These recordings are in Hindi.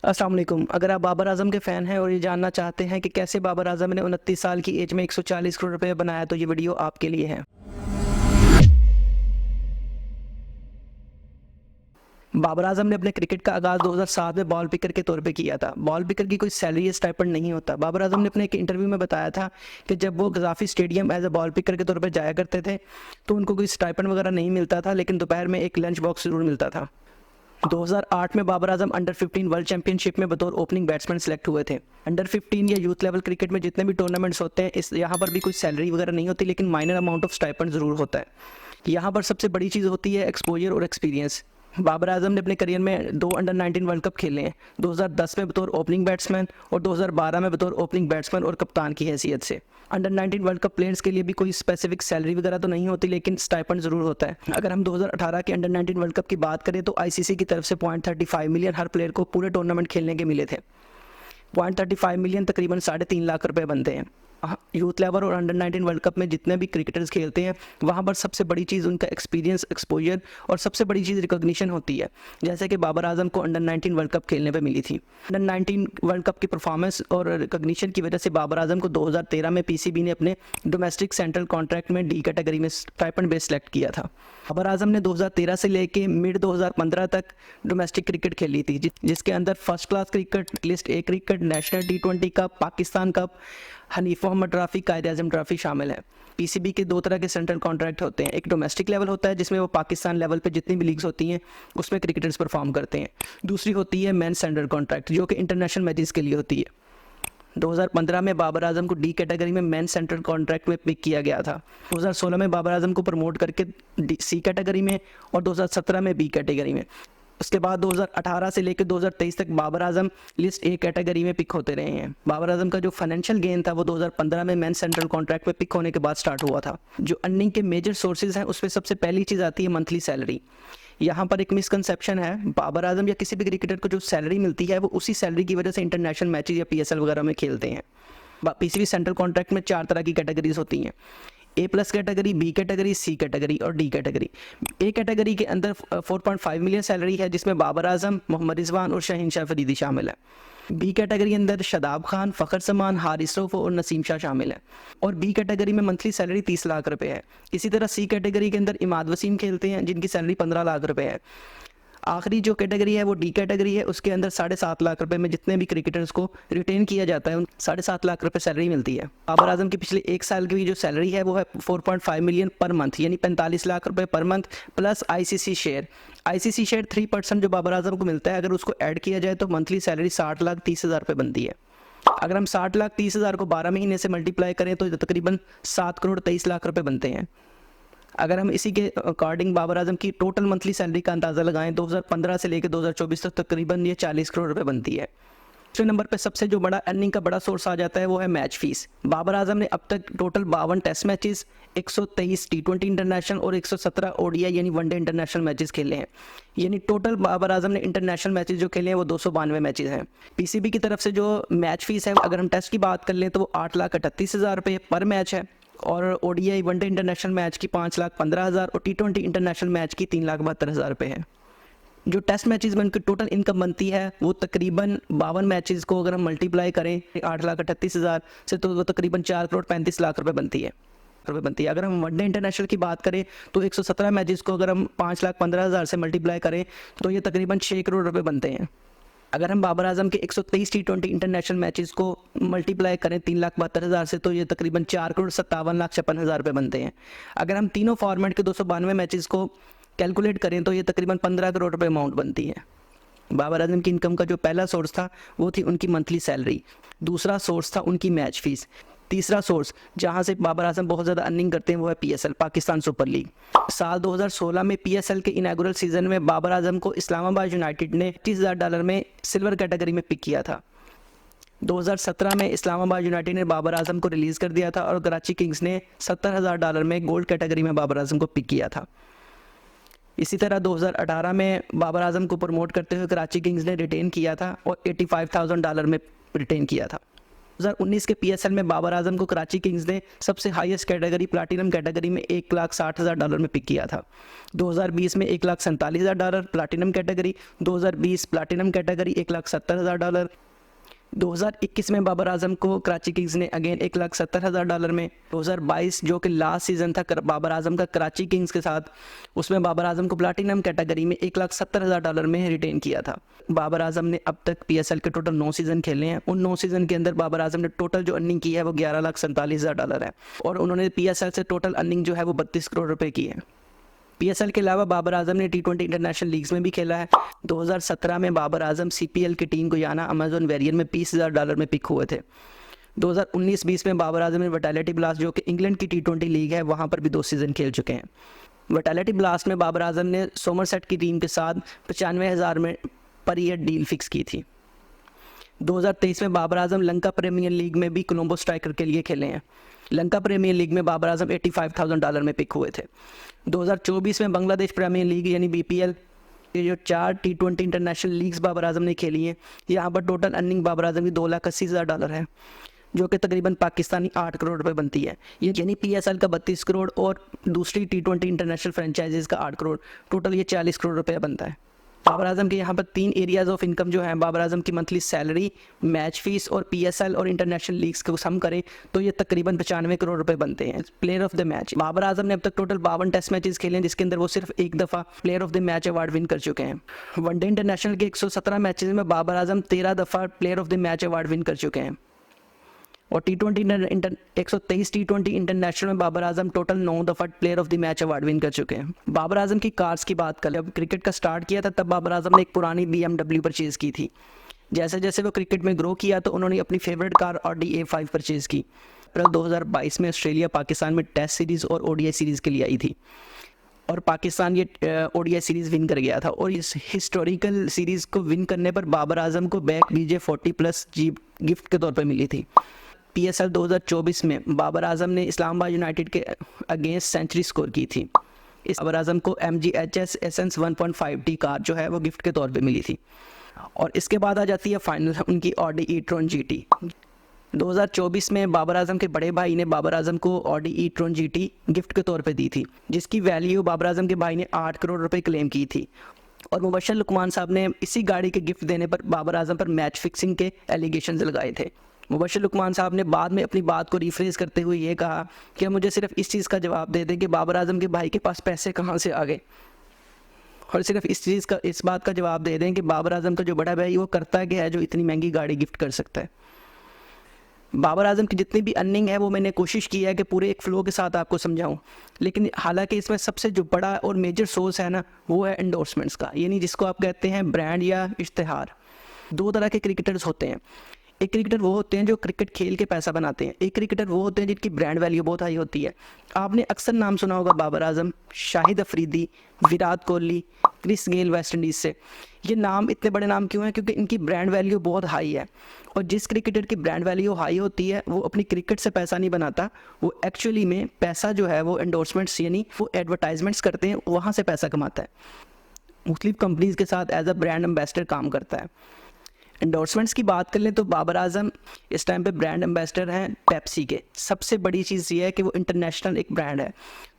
अस्सलाम वालेकुम। अगर आप बाबर आजम के फ़ैन हैं और ये जानना चाहते हैं कि कैसे बाबर आजम ने 29 साल की एज में 140 करोड़ रुपए बनाया, तो ये वीडियो आपके लिए है। बाबर आजम ने अपने क्रिकेट का आगाज़ 2007 में बॉल पिकर के तौर पे किया था। बॉल पिकर की कोई सैलरी या स्टाइपेंड नहीं होता। बाबर आजम ने अपने एक इंटरव्यू में बताया था कि जब वो Gaddafi stadium as a ball picker के तौर पे जाया करते थे तो उनको कोई स्टाइपेंड वगैरह नहीं मिलता था, लेकिन दोपहर में एक लंच बॉक्स ज़रूर मिलता था। 2008 में Babar Azam under 15 world championship में बतौर ओपनिंग बैट्समैन सेलेक्ट हुए थे। अंडर 15 या यूथ लेवल क्रिकेट में जितने भी टूर्नामेंट्स होते हैं, इस यहाँ पर भी कोई सैलरी वगैरह नहीं होती, लेकिन माइनर अमाउंट ऑफ स्टाइपेंड ज़रूर होता है। यहाँ पर सबसे बड़ी चीज़ होती है एक्सपोजर और एक्सपीरियंस। बाबर आजम ने अपने करियर में 2 अंडर 19 वर्ल्ड कप खेले हैं, 2010 में बतौर ओपनिंग बैट्समैन और 2012 में बतौर ओपनिंग बैट्समैन और कप्तान की हैसियत से। अंडर 19 वर्ल्ड कप प्लेयर्स के लिए भी कोई स्पेसिफिक सैलरी वगैरह तो नहीं होती, लेकिन स्टाइपेंड ज़रूर होता है। अगर हम 2018 के अंडर 19 वर्ल्ड कप की बात करें तो आईसीसी की तरफ से 0.35 मिलियन हर प्लेयर को पूरे टूर्नामेंट खेलने के मिले थे। 0.35 मिलियन तकरीबन 3.5 लाख रुपए बनते हैं। यूथ लेवल और अंडर 19 वर्ल्ड कप में जितने भी क्रिकेटर्स खेलते हैं, वहाँ पर सबसे बड़ी चीज़ उनका एक्सपीरियंस, एक्सपोजर और सबसे बड़ी चीज़ रिकॉग्निशन होती है, जैसे कि बाबर आजम को अंडर 19 वर्ल्ड कप खेलने पे मिली थी। अंडर 19 वर्ल्ड कप की परफॉर्मेंस और रिकॉग्निशन की वजह से बाबर आजम को 2013 में पीसीबी ने अपने डोमेस्टिक सेंट्रल कॉन्ट्रैक्ट में डी कैटेगरी में स्टाइपेंड बेस सेलेक्ट किया था। बाबर आजम ने 2013 से लेके मिड 2015 तक डोमेस्टिक क्रिकेट खेली थी, जिसके अंदर first class cricket, list A cricket, national T20 cup, Pakistan cup, Hanif Mohammad trophy, Quaid Azam trophy शामिल है। पीसीबी के 2 तरह के सेंट्रल कॉन्ट्रैक्ट होते हैं। एक डोमेस्टिक लेवल होता है जिसमें वो पाकिस्तान लेवल पे जितनी भी लीग्स होती हैं उसमें क्रिकेटर्स परफॉर्म करते हैं। दूसरी होती है मेन सेंट्रल कॉन्ट्रैक्ट, जो कि इंटरनेशनल मैचेस के लिए होती है। 2015 में बाबर आजम को डी कैटेगरी में मेन सेंट्रल कॉन्ट्रैक्ट में पिक किया गया था। 2016 में बाबर आजम को प्रमोट करके सी कैटेगरी में और 2017 में बी कैटेगरी में। उसके बाद 2018 से लेकर 2023 तक Babar Azam list A category में पिक होते रहे हैं। बाबर आजम का जो फाइनेंशियल गेन था वो 2015 में मेन सेंट्रल कॉन्ट्रैक्ट में पिक होने के बाद स्टार्ट हुआ था। जो अर्निंग के मेजर सोर्सेज हैं उसमें सबसे पहली चीज़ आती है मंथली सैलरी। यहाँ पर एक मिसकंसेप्शन है, बाबर आजम या किसी भी क्रिकेटर को जो सैलरी मिलती है वो उसी सैलरी की वजह से इंटरनेशनल मैचेस या पीएसएल वगैरह में खेलते हैं। पीसीबी सेंट्रल कॉन्ट्रैक्ट में 4 तरह की कैटेगरीज होती हैं: A+ category, B category, C category और डी कैटेगरी। ए कैटेगरी के अंदर 4.5 मिलियन सैलरी है, जिसमें बाबर आजम, मोहम्मद रिजवान और शाहीन शाह फरीदी शामिल है। बी कैटेगरी के अंदर शादाब खान, फ़खर समान, हारिस रऊफ और नसीम शाह शामिल है। और बी कैटेगरी में मंथली सैलरी 30 लाख रुपए है। इसी तरह सी कैटेगरी के अंदर इमाद वसीम खेलते हैं, जिनकी सैलरी 15 लाख रुपए है। आखिरी जो कैटेगरी है वो डी कैटेगरी है, उसके अंदर 7.5 लाख रुपए में जितने भी क्रिकेटर्स को रिटेन किया जाता है उन 7.5 लाख रुपए सैलरी मिलती है। बाबर आजम की पिछले 1 साल की जो सैलरी है वो है 4.5 मिलियन पर मंथ, यानी 45 लाख रुपए per month, plus ICC share. ICC share 3% जो बाबर आजम को मिलता है, अगर उसको ऐड किया जाए तो मंथली सैलरी 60,30,000 रुपये बनती है। अगर हम 60,30,000 को 12 महीने से मल्टीप्लाई करें तो तकरीबन 7,23,00,000 रुपये बनते हैं। अगर हम इसी के अकॉर्डिंग बाबर आजम की टोटल मंथली सैलरी का अंदाज़ा लगाएं, 2015 से लेकर 2024 तक तकरीबन ये 40 करोड़ रुपए बनती है। दूसरे नंबर पे सबसे जो बड़ा अर्निंग का बड़ा सोर्स आ जाता है वो है मैच फीस। बाबर आजम ने अब तक total 52 test matches, 123 T20 international और 117 ओडीआई यानी वनडे इंटरनेशनल मैचेस खेले हैं। यानी टोटल बाबर आजम ने इंटरनेशनल मैचेस जो खेले हैं वो 292 मैचेस हैं। पीसीबी की तरफ से जो मैच फीस है, अगर हम टेस्ट की बात कर लें तो वो 8,38,000 रुपये पर मैच है, और ओडीआई वनडे इंटरनेशनल मैच की 5,15,000 और T20 इंटरनेशनल मैच की 3,72,000 रुपये है। जो टेस्ट मैचेस में उनकी टोटल इनकम बनती है वो तकरीबन 52 मैचेस को अगर हम मल्टीप्लाई करें 8,38,000 से तो वो तकरीबन 4,35,00,000 रुपये बनती है। अगर हम वनडे इंटरनेशनल की बात करें तो 117 मैचेस को अगर हम 5,15,000 से मल्टीप्लाई करें तो ये तकरीबन 6 करोड़ रुपये बनते हैं। अगर हम बाबर आजम के 123 T20 इंटरनेशनल मैचेस को मल्टीप्लाई करें 3,72,000 से तो ये तकरीबन 4,57,56,000 रुपये बनते हैं। अगर हम तीनों फॉर्मेट के 292 मैचेस को कैलकुलेट करें तो ये तकरीबन 15 करोड़ रुपये अमाउंट बनती है। बाबर आजम की इनकम का जो पहला सोर्स था वो थी उनकी मंथली सैलरी, दूसरा सोर्स था उनकी मैच फीस, तीसरा सोर्स जहां से बाबर आजम बहुत ज़्यादा अर्निंग करते हैं वो है पीएसएल, पाकिस्तान सुपर लीग। साल 2016 में पीएसएल के इनॉग्रेल सीजन में बाबर आजम को इस्लामाबाद यूनाइटेड ने $25,000 में सिल्वर कैटेगरी में पिक किया था। 2017 में इस्लामाबाद यूनाइटेड ने बाबर आजम को रिलीज़ कर दिया था और कराची किंग्स ने $70,000 में गोल्ड कैटेगरी में बाबर आजम को पिक किया था। इसी तरह 2018 में बाबर आजम को प्रमोट करते हुए कराची किंग्स ने रिटेन किया था और $85,000 में रिटेन किया था। 2019 के पीएसएल में बाबर आजम को कराची किंग्स ने सबसे हाईएस्ट कैटेगरी प्लाटिनम कैटेगरी में $1,60,000 में पिक किया था। 2020 में $1,47,000 प्लाटिनम कैटेगरी, 2020 प्लाटिनम कैटेगरी $1,70,000, 2021 में बाबर आजम को कराची किंग्स ने अगेन $1,70,000 में, 2022 जो कि लास्ट सीज़न था बाबर आजम का कराची किंग्स के साथ, उसमें बाबर आजम को प्लाटिनम कैटेगरी में $1,70,000 में रिटेन किया था। बाबर आजम ने अब तक पीएसएल के टोटल 9 सीज़न खेले हैं। उन 9 सीज़न के अंदर बाबर आजम ने टोटल जो अर्निंग की है वो $11,47,000 है और उन्होंने पीएसएल से टोटल अर्निंग जो है वो 32 करोड़ रुपये की है। पीएसएल के अलावा बाबर आजम ने T20 इंटरनेशनल लीग्स में भी खेला है। 2017 में बाबर आजम सीपीएल की टीम गुयाना अमेजन वेरियर में $20,000 में पिक हुए थे। 2019-20 में बाबर आजम ने विटालिटी ब्लास्ट जो कि इंग्लैंड की T20 लीग है वहाँ पर भी 2 सीज़न खेल चुके हैं। विटालिटी ब्लास्ट में बाबर आजम ने सोमरसेट की टीम के साथ 95,000 में पर ईयर डील फिक्स की थी। 2023 में बाबर आजम लंका प्रीमियर लीग में भी कोलंबो स्ट्राइकर के लिए खेले हैं। लंका प्रीमियर लीग में बाबर आजम $85,000 में पिक हुए थे। 2024 में बांग्लादेश प्रीमियर लीग यानी BPL ये जो 4 T20 international leagues Babar Azam ने खेली हैं, यहाँ पर टोटल अर्निंग बाबर आजम की $2,80,000 है, जो कि तकरीबन पाकिस्तानी 8 करोड़ रुपए बनती है। ये यानी PSL का 32 करोड़ और दूसरी T20 इंटरनेशनल फ्रेंचाइजीज़ का 8 करोड़, टोटल ये 40 करोड़ रुपये बनता है। बाबर आजम के यहाँ पर 3 एरियाज ऑफ इनकम जो है, बाबर आजम की मंथली सैलरी, मैच फीस और PSL और इंटरनेशनल लीग्स को सम करें तो ये तकरीबन 95 करोड़ रुपए बनते हैं। Player of the match, Babar Azam ने अब तक टोटल 52 टेस्ट मैचेस खेले हैं जिसके अंदर वो सिर्फ एक दफ़ा player of the match award win कर चुके हैं। वनडे इंटरनेशनल के 117 मैचेस में बाबर आजम 13 दफ़ा player of the match award win कर चुके हैं और T20 T20 इंटरनेशनल में बाबर आजम टोटल 9 दफ़ा player of the match award win कर चुके हैं। बाबर आजम की कार्स की बात करें, जब क्रिकेट का स्टार्ट किया था तब बाबर आजम ने एक पुरानी BMW परचेज़ की थी। जैसे जैसे वो क्रिकेट में ग्रो किया तो उन्होंने अपनी favourite car Audi A5 purchase की। अप्रैल 2022 में ऑस्ट्रेलिया पाकिस्तान में टेस्ट सीरीज़ और ODI सीरीज़ के लिए आई थी और पाकिस्तान ये ODI सीरीज़ विन कर गया था और इस हिस्टोरिकल सीरीज़ को विन करने पर बाबर आजम को बैक BJ40+ जीप गिफ्ट के तौर पर मिली थी। PSL 2024 में बाबर आजम ने इस्लामाबाद यूनाइटेड के अगेंस्ट सेंचुरी स्कोर की थी। इस बाबर आजम को MG HS Essence 1.5T car जो है वो गिफ्ट के तौर पे मिली थी और इसके बाद आ जाती है फाइनल उनकी Audi e-tron GT। 2024 में बाबर आजम के बड़े भाई ने बाबर आजम को Audi e-tron GT गिफ्ट के तौर पे दी थी जिसकी वैल्यू बाबर आजम के भाई ने 8 करोड़ रुपए क्लेम की थी और मुबशर लुकमान साहब ने इसी गाड़ी के गिफ्ट देने पर बाबर आजम पर मैच फिक्सिंग के एलिगेशंस लगाए थे। मुबशर लुकमान साहब ने बाद में अपनी बात को रिफ्रेज करते हुए ये कहा कि मुझे सिर्फ इस चीज़ का जवाब दे दें कि बाबर आजम के भाई के पास पैसे कहाँ से आ गए और सिर्फ इस बात का जवाब दे दें कि बाबर आजम का जो बड़ा भाई वो करता क्या है जो इतनी महंगी गाड़ी गिफ्ट कर सकता है। बाबर आजम की जितनी भी अर्निंग है वो मैंने कोशिश की है कि पूरे एक फ़्लो के साथ आपको समझाऊं, लेकिन हालांकि इसमें सबसे जो बड़ा और मेजर सोर्स है ना वो है एंडोर्समेंट्स का, यानी जिसको आप कहते हैं ब्रांड या इश्तिहार। 2 तरह के क्रिकेटर्स होते हैं। एक क्रिकेटर वो होते हैं जो क्रिकेट खेल के पैसा बनाते हैं, एक क्रिकेटर वो होते हैं जिनकी ब्रांड वैल्यू बहुत हाई होती है। आपने अक्सर नाम सुना होगा Babar Azam, Shahid Afridi, Virat Kohli, Chris Gayle West Indies से। ये नाम इतने बड़े नाम क्यों हैं? क्योंकि इनकी ब्रांड वैल्यू बहुत हाई है और जिस क्रिकेटर की ब्रांड वैल्यू हाई होती है वो अपनी क्रिकेट से पैसा नहीं बनाता, वो एक्चुअली में पैसा जो है वो एंडोर्समेंट्स यानी वो एडवर्टाइजमेंट्स करते हैं, वहाँ से पैसा कमाता है। मुख्तलिफ कंपनीज़ के साथ एज अ ब्रांड एम्बेसडर काम करता है। एंडोर्समेंट्स की बात कर लें तो बाबर आजम इस टाइम पे ब्रांड एम्बेसडर हैं पेप्सी के। सबसे बड़ी चीज़ ये है कि वो इंटरनेशनल एक ब्रांड है,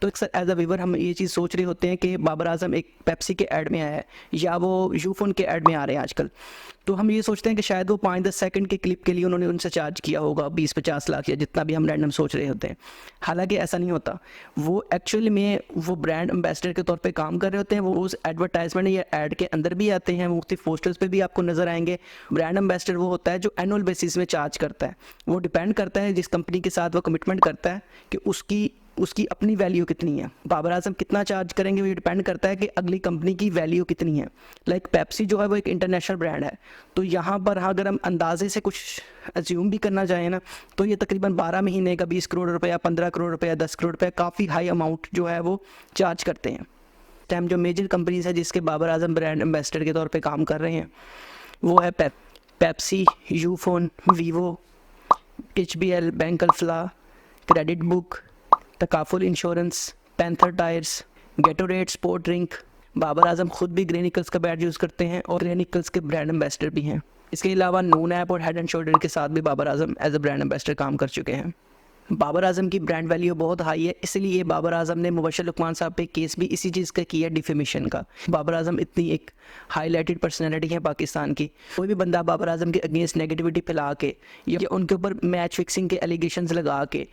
तो अक्सर एज अ व्यूवर हम ये चीज़ सोच रहे होते हैं कि बाबर आजम एक पेप्सी के ऐड में आया है या वो यूफोन के ऐड में आ रहे हैं आजकल, तो हम ये सोचते हैं कि शायद वो 5-10 सेकंड के क्लिप के लिए उन्होंने उनसे चार्ज किया होगा 20-50 लाख या जितना भी हम रैंडम सोच रहे होते हैं। हालांकि ऐसा नहीं होता, वो एक्चुअली में वो ब्रांड एम्बेसडर के तौर पे काम कर रहे होते हैं। वो उस एडवर्टाइजमेंट या ऐड के अंदर भी आते हैं, मुख्तलिफ पोस्टर्स पे भी आपको नजर आएंगे। ब्रांड एम्बेसडर वो होता है जो एनुअल बेसिस में चार्ज करता है। वो डिपेंड करता है जिस कंपनी के साथ वो कमिटमेंट करता है कि उसकी अपनी वैल्यू कितनी है। बाबर आजम कितना चार्ज करेंगे वो डिपेंड करता है कि अगली कंपनी की वैल्यू कितनी है। लाइक पेप्सी जो है वो एक इंटरनेशनल ब्रांड है, तो यहाँ पर अगर हम अंदाजे से कुछ अज्यूम भी करना चाहें ना तो ये तकरीबन 12 महीने का 20 करोड़ रुपया, 15 करोड़ रुपया, 10 करोड़ रुपया काफ़ी हाई अमाउंट जो है वो चार्ज करते हैं। टाइम जो मेजर कंपनीज है जिसके बाबर आजम ब्रांड एम्बेसडर के तौर पर काम कर रहे हैं वो है Pepsi, Ufone, Vivo, HBL, bank Alfalah, credit book, Takaful insurance, Panther tyres, Gatorade sport drink. Babar Azam खुद भी ग्रेनिकल्स का बैड यूज़ करते हैं और ग्रेनिकल्स के ब्रांड एम्बेसडर भी हैं। इसके अलावा नून ऐप और हेड एंड शोल्डर के साथ भी Babar Azam as a brand ambassador काम कर चुके हैं। बाबर आजम की ब्रांड वैल्यू बहुत हाई है, इसलिए बाबर आजम ने मुबशर लुकमान साहब पे केस भी इसी चीज़ का किया, डिफेमेशन का। बाबर आजम इतनी एक हाईलाइटेड पर्सनैलिटी है पाकिस्तान की, कोई भी बंदा बाबर आजम के अगेंस्ट नेगेटिविटी फैला के या उनके ऊपर मैच फिक्सिंग के एलिगेशंस लगा के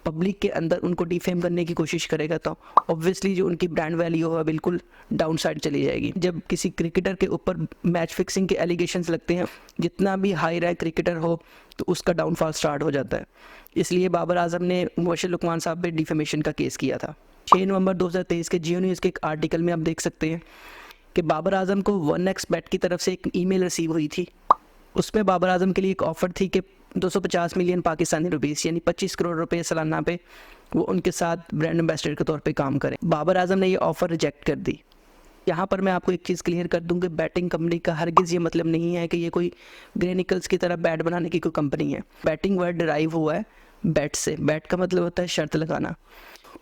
पब्लिक के अंदर उनको डिफेम करने की कोशिश करेगा तो ऑब्वियसली जो उनकी ब्रांड वैल्यू है बिल्कुल डाउन साइड चली जाएगी। जब किसी क्रिकेटर के ऊपर मैच फिक्सिंग के एलिगेशंस लगते हैं, जितना भी हाई रैंक क्रिकेटर हो तो उसका डाउनफॉल स्टार्ट हो जाता है। इसलिए बाबर आजम ने मुबशर लुकमान साहब पे डिफेमेशन का केस किया था। 6 नवंबर 2023 के जियो न्यूज़ के एक आर्टिकल में आप देख सकते हैं कि बाबर आजम को 1xBet की तरफ से एक ईमेल रिसीव हुई थी। उसमें बाबर आजम के लिए एक ऑफ़र थी कि 250 मिलियन पाकिस्तानी रुपीस यानी 25 करोड़ रुपए सालाना पे वो उनके साथ ब्रांड एम्बेसडर के तौर पे काम करें। बाबर आजम ने ये ऑफ़र रिजेक्ट कर दी। यहाँ पर मैं आपको एक चीज़ क्लियर कर दूँ कि बैटिंग कंपनी का हरगिज़ ये मतलब नहीं है कि ये कोई ग्रे निकल्स की तरह बैट बनाने की कोई कंपनी है। बैटिंग वर्ड डिराइव हुआ है बैट से। बैट का मतलब होता है शर्त लगाना,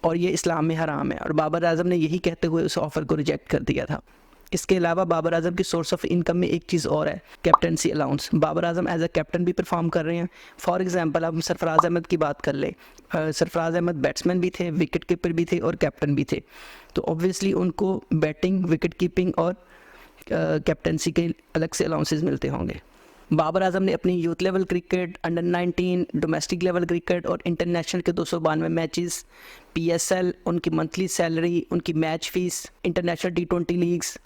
और ये इस्लाम में हराम है, और बाबर आजम ने यही कहते हुए उस ऑफ़र को रिजेक्ट कर दिया था। इसके अलावा बाबर आजम की सोर्स ऑफ इनकम में एक चीज़ और है, captaincy allowance. Babar Azam as a captain भी परफॉर्म कर रहे हैं। फॉर एग्जांपल आप सरफराज अहमद की बात कर लें, सरफराज अहमद बैट्समैन भी थे, विकेट कीपर भी थे और कैप्टन भी थे, तो ऑब्वियसली उनको बैटिंग, विकेट कीपिंग और कैप्टनसी के अलग से अलाउंसेस मिलते होंगे। बाबर आजम ने अपनी youth level cricket, under 19, domestic level cricket और इंटरनेशनल के 292 मैचेस, PSL, उनकी मंथली सैलरी, उनकी match fees, international T20 leagues,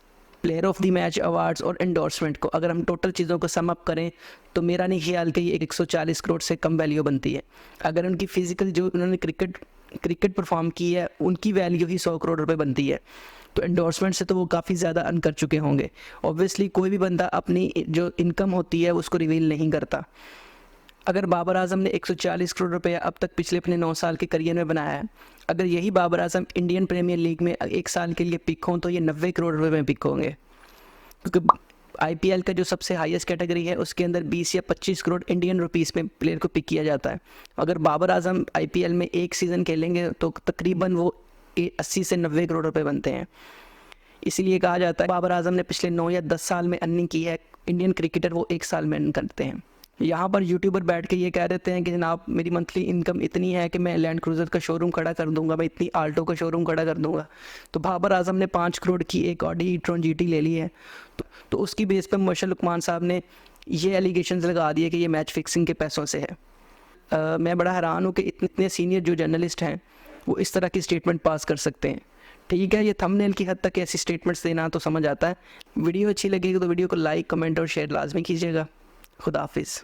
player of the match awards और एंडोर्समेंट को अगर हम टोटल चीज़ों को सम अप करें तो मेरा नहीं ख्याल कि ये 140 करोड़ से कम वैल्यू बनती है। अगर उनकी फ़िज़िकल जो उन्होंने क्रिकेट परफॉर्म की है उनकी वैल्यू ही 100 करोड़ रुपए बनती है, तो एंडोर्समेंट से तो वो काफ़ी ज़्यादा अर्न कर चुके होंगे। ऑब्वियसली कोई भी बंदा अपनी जो इनकम होती है उसको रिवील नहीं करता। अगर बाबर आजम ने 140 करोड़ रुपए अब तक पिछले अपने 9 साल के करियर में बनाया है, अगर यही Babar Azam Indian premiere league में 1 साल के लिए पिक हों तो ये 90 करोड़ रुपए में पिक होंगे, क्योंकि IPL का जो सबसे हाईएस्ट कैटेगरी है उसके अंदर 20 या 25 करोड़ इंडियन रुपीस में प्लेयर को पिक किया जाता है। अगर बाबर आजम IPL में एक सीज़न खेलेंगे तो तकरीबन वो 80 से 90 करोड़ रुपए बनते हैं। इसीलिए कहा जाता है बाबर आजम ने पिछले 9 या 10 साल में अर्निंग की है, इंडियन क्रिकेटर वो 1 साल में अर्न करते हैं। यहाँ पर यूट्यूबर बैठ के ये कह देते हैं कि जनाब मेरी मंथली इनकम इतनी है कि मैं लैंड क्रूज़र का शोरूम खड़ा कर दूंगा, मैं इतनी आल्टो का शोरूम खड़ा कर दूंगा। तो बाबर आजम ने 5 करोड़ की एक ऑडी e-tron GT ले ली है, तो उसकी बेस पर मुबशर लुकमान साहब ने ये एलिगेशंस लगा दिए कि ये मैच फिक्सिंग के पैसों से है। मैं बड़ा हैरान हूँ कि इतने सीनियर जो जर्नलिस्ट हैं वो इस तरह की स्टेटमेंट पास कर सकते हैं। ठीक है, ये थंबनेल की हद तक ऐसी स्टेटमेंट्स देना तो समझ आता है। वीडियो अच्छी लगेगी तो वीडियो को लाइक, कमेंट और शेयर लाजमी कीजिएगा। खुदा हाफिज़।